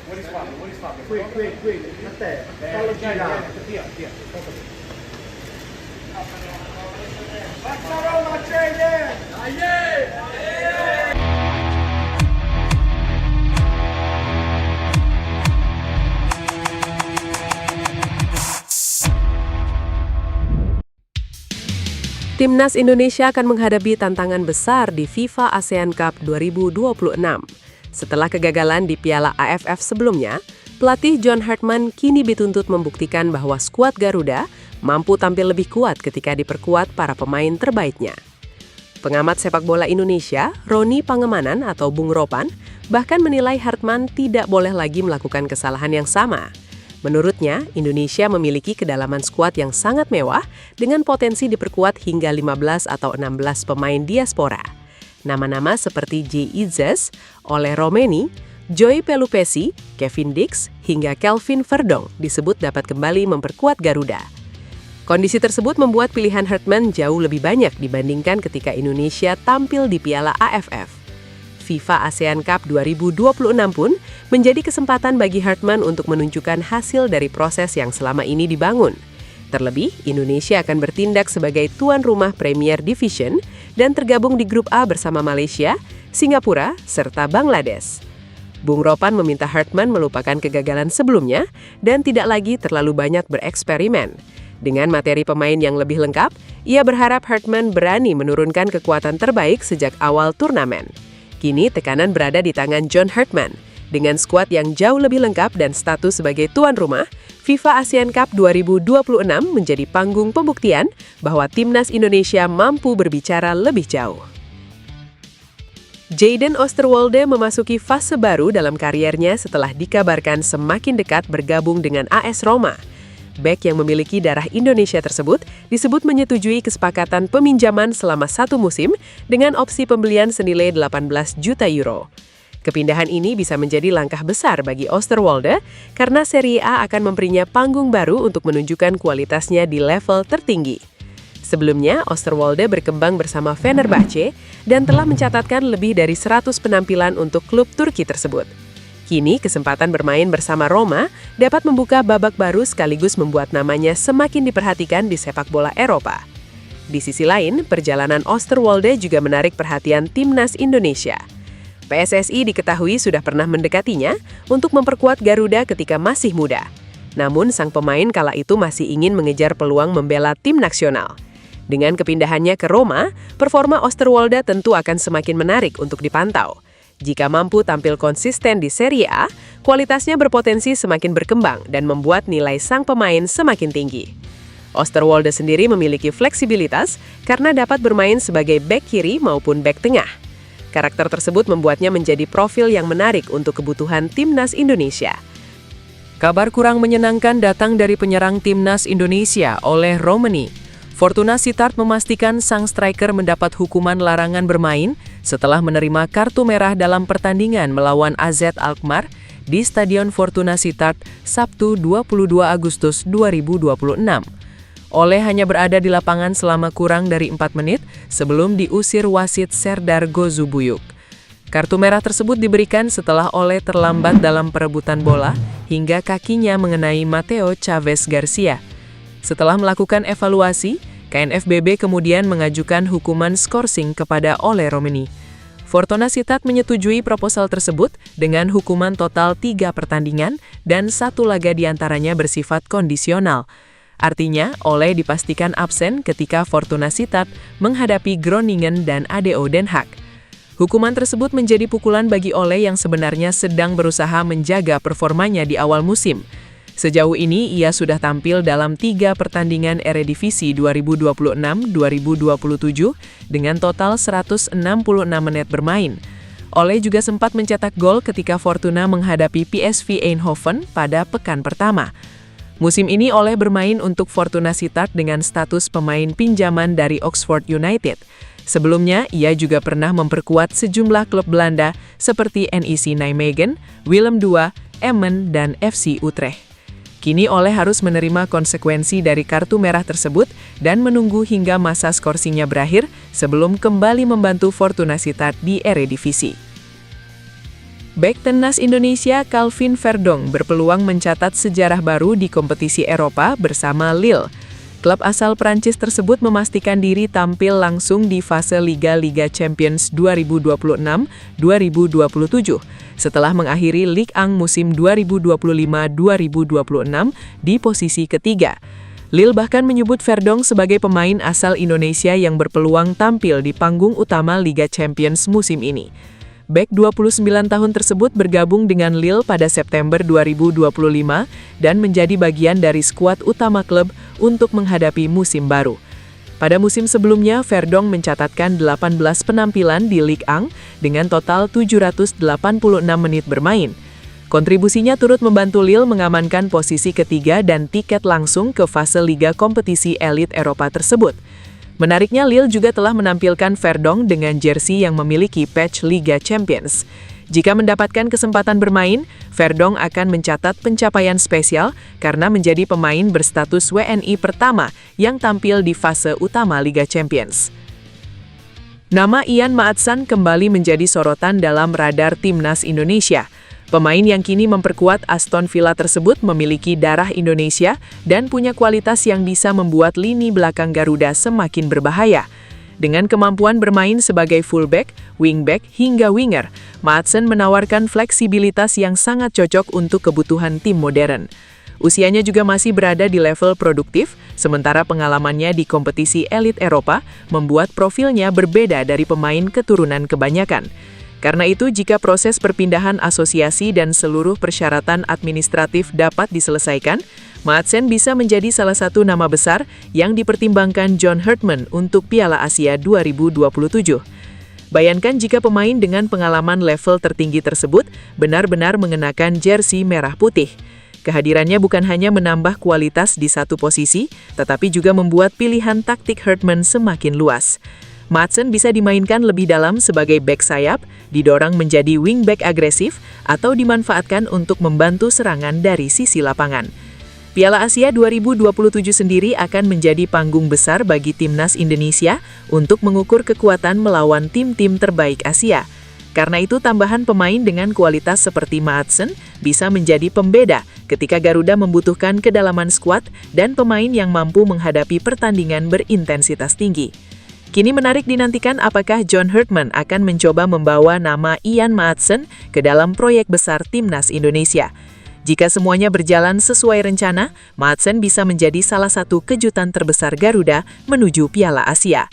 What is Fabio? What is Fabio? Quick, quick, quick. Até. Fala Yeah, girar. via, via. Passarão na cheia! Aê! Timnas Indonesia akan menghadapi tantangan besar di FIFA ASEAN Cup 2026. Setelah kegagalan di Piala AFF sebelumnya, pelatih John Hartman kini dituntut membuktikan bahwa skuad Garuda mampu tampil lebih kuat ketika diperkuat para pemain terbaiknya. Pengamat sepak bola Indonesia, Roni Pangemanan atau Bung Ropan, bahkan menilai Hartman tidak boleh lagi melakukan kesalahan yang sama. Menurutnya, Indonesia memiliki kedalaman skuad yang sangat mewah dengan potensi diperkuat hingga 15 atau 16 pemain diaspora. Nama-nama seperti J. Izzes, Ole Romeni, Joy Pelupesi, Kevin Dix, hingga Kelvin Verdong disebut dapat kembali memperkuat Garuda. Kondisi tersebut membuat pilihan Hartman jauh lebih banyak dibandingkan ketika Indonesia tampil di Piala AFF. FIFA ASEAN Cup 2026 pun menjadi kesempatan bagi Hartman untuk menunjukkan hasil dari proses yang selama ini dibangun. Terlebih, Indonesia akan bertindak sebagai tuan rumah Premier Division dan tergabung di grup A bersama Malaysia, Singapura, serta Bangladesh. Bung Ropan meminta Hartman melupakan kegagalan sebelumnya dan tidak lagi terlalu banyak bereksperimen. Dengan materi pemain yang lebih lengkap, ia berharap Hartman berani menurunkan kekuatan terbaik sejak awal turnamen. Kini tekanan berada di tangan John Hartman. Dengan skuad yang jauh lebih lengkap dan status sebagai tuan rumah, FIFA ASEAN Cup 2026 menjadi panggung pembuktian bahwa timnas Indonesia mampu berbicara lebih jauh. Jayden Oosterwolde memasuki fase baru dalam kariernya setelah dikabarkan semakin dekat bergabung dengan AS Roma. Bek yang memiliki darah Indonesia tersebut disebut menyetujui kesepakatan peminjaman selama 1 musim dengan opsi pembelian senilai 18 juta euro. Kepindahan ini bisa menjadi langkah besar bagi Oosterwolde karena Serie A akan memberinya panggung baru untuk menunjukkan kualitasnya di level tertinggi. Sebelumnya, Oosterwolde berkembang bersama Fenerbahce dan telah mencatatkan lebih dari 100 penampilan untuk klub Turki tersebut. Kini, kesempatan bermain bersama Roma dapat membuka babak baru sekaligus membuat namanya semakin diperhatikan di sepak bola Eropa. Di sisi lain, perjalanan Oosterwolde juga menarik perhatian timnas Indonesia. PSSI diketahui sudah pernah mendekatinya untuk memperkuat Garuda ketika masih muda. Namun, sang pemain kala itu masih ingin mengejar peluang membela tim nasional. Dengan kepindahannya ke Roma, performa Oosterwolde tentu akan semakin menarik untuk dipantau. Jika mampu tampil konsisten di Serie A, kualitasnya berpotensi semakin berkembang dan membuat nilai sang pemain semakin tinggi. Oosterwolde sendiri memiliki fleksibilitas karena dapat bermain sebagai bek kiri maupun bek tengah. Karakter tersebut membuatnya menjadi profil yang menarik untuk kebutuhan timnas Indonesia. Kabar kurang menyenangkan datang dari penyerang timnas Indonesia, Ole Romeni. Fortuna Sittard memastikan sang striker mendapat hukuman larangan bermain setelah menerima kartu merah dalam pertandingan melawan AZ Alkmaar di Stadion Fortuna Sittard Sabtu 22 Agustus 2026. Ole hanya berada di lapangan selama kurang dari 4 menit sebelum diusir wasit Serdar Gozubuyuk. Kartu merah tersebut diberikan setelah Ole terlambat dalam perebutan bola hingga kakinya mengenai Mateo Chavez Garcia. Setelah melakukan evaluasi, KNFBB kemudian mengajukan hukuman skorsing kepada Ole Romeni. Fortuna Sittard menyetujui proposal tersebut dengan hukuman total 3 pertandingan dan 1 laga diantaranya bersifat kondisional. Artinya, Ole dipastikan absen ketika Fortuna Sittard menghadapi Groningen dan ADO Den Haag. Hukuman tersebut menjadi pukulan bagi Ole yang sebenarnya sedang berusaha menjaga performanya di awal musim. Sejauh ini, ia sudah tampil dalam 3 pertandingan Eredivisie 2026-2027 dengan total 166 menit bermain. Ole juga sempat mencetak gol ketika Fortuna menghadapi PSV Eindhoven pada pekan pertama. Musim ini Ole bermain untuk Fortuna Sittard dengan status pemain pinjaman dari Oxford United. Sebelumnya, ia juga pernah memperkuat sejumlah klub Belanda seperti NEC Nijmegen, Willem II, Emmen, dan FC Utrecht. Kini Ole harus menerima konsekuensi dari kartu merah tersebut dan menunggu hingga masa skorsinya berakhir sebelum kembali membantu Fortuna Sittard di Eredivisie. Bek tenas Indonesia Calvin Verdong berpeluang mencatat sejarah baru di kompetisi Eropa bersama Lille. Klub asal Prancis tersebut memastikan diri tampil langsung di fase Liga Champions 2026-2027 setelah mengakhiri Ligue 1 musim 2025-2026 di posisi ketiga. Lille bahkan menyebut Verdong sebagai pemain asal Indonesia yang berpeluang tampil di panggung utama Liga Champions musim ini. Bek 29 tahun tersebut bergabung dengan Lille pada September 2025 dan menjadi bagian dari skuad utama klub untuk menghadapi musim baru. Pada musim sebelumnya, Verdong mencatatkan 18 penampilan di Ligue 1 dengan total 786 menit bermain. Kontribusinya turut membantu Lille mengamankan posisi ketiga dan tiket langsung ke fase Liga kompetisi elit Eropa tersebut. Menariknya, Lille juga telah menampilkan Verdong dengan jersey yang memiliki patch Liga Champions. Jika mendapatkan kesempatan bermain, Verdong akan mencatat pencapaian spesial karena menjadi pemain berstatus WNI pertama yang tampil di fase utama Liga Champions. Nama Ian Maatsen kembali menjadi sorotan dalam radar Timnas Indonesia. Pemain yang kini memperkuat Aston Villa tersebut memiliki darah Indonesia dan punya kualitas yang bisa membuat lini belakang Garuda semakin berbahaya. Dengan kemampuan bermain sebagai fullback, wingback, hingga winger, Maatsen menawarkan fleksibilitas yang sangat cocok untuk kebutuhan tim modern. Usianya juga masih berada di level produktif, sementara pengalamannya di kompetisi elit Eropa membuat profilnya berbeda dari pemain keturunan kebanyakan. Karena itu, jika proses perpindahan asosiasi dan seluruh persyaratan administratif dapat diselesaikan, Maatsen bisa menjadi salah satu nama besar yang dipertimbangkan John Herdman untuk Piala Asia 2027. Bayangkan jika pemain dengan pengalaman level tertinggi tersebut benar-benar mengenakan jersey merah putih. Kehadirannya bukan hanya menambah kualitas di satu posisi, tetapi juga membuat pilihan taktik Herdman semakin luas. Maatsen bisa dimainkan lebih dalam sebagai bek sayap, didorong menjadi wingback agresif, atau dimanfaatkan untuk membantu serangan dari sisi lapangan. Piala Asia 2027 sendiri akan menjadi panggung besar bagi Timnas Indonesia untuk mengukur kekuatan melawan tim-tim terbaik Asia. Karena itu, tambahan pemain dengan kualitas seperti Maatsen bisa menjadi pembeda ketika Garuda membutuhkan kedalaman skuad dan pemain yang mampu menghadapi pertandingan berintensitas tinggi. Kini menarik dinantikan apakah John Herdman akan mencoba membawa nama Ian Maatsen ke dalam proyek besar Timnas Indonesia. Jika semuanya berjalan sesuai rencana, Maatsen bisa menjadi salah satu kejutan terbesar Garuda menuju Piala Asia.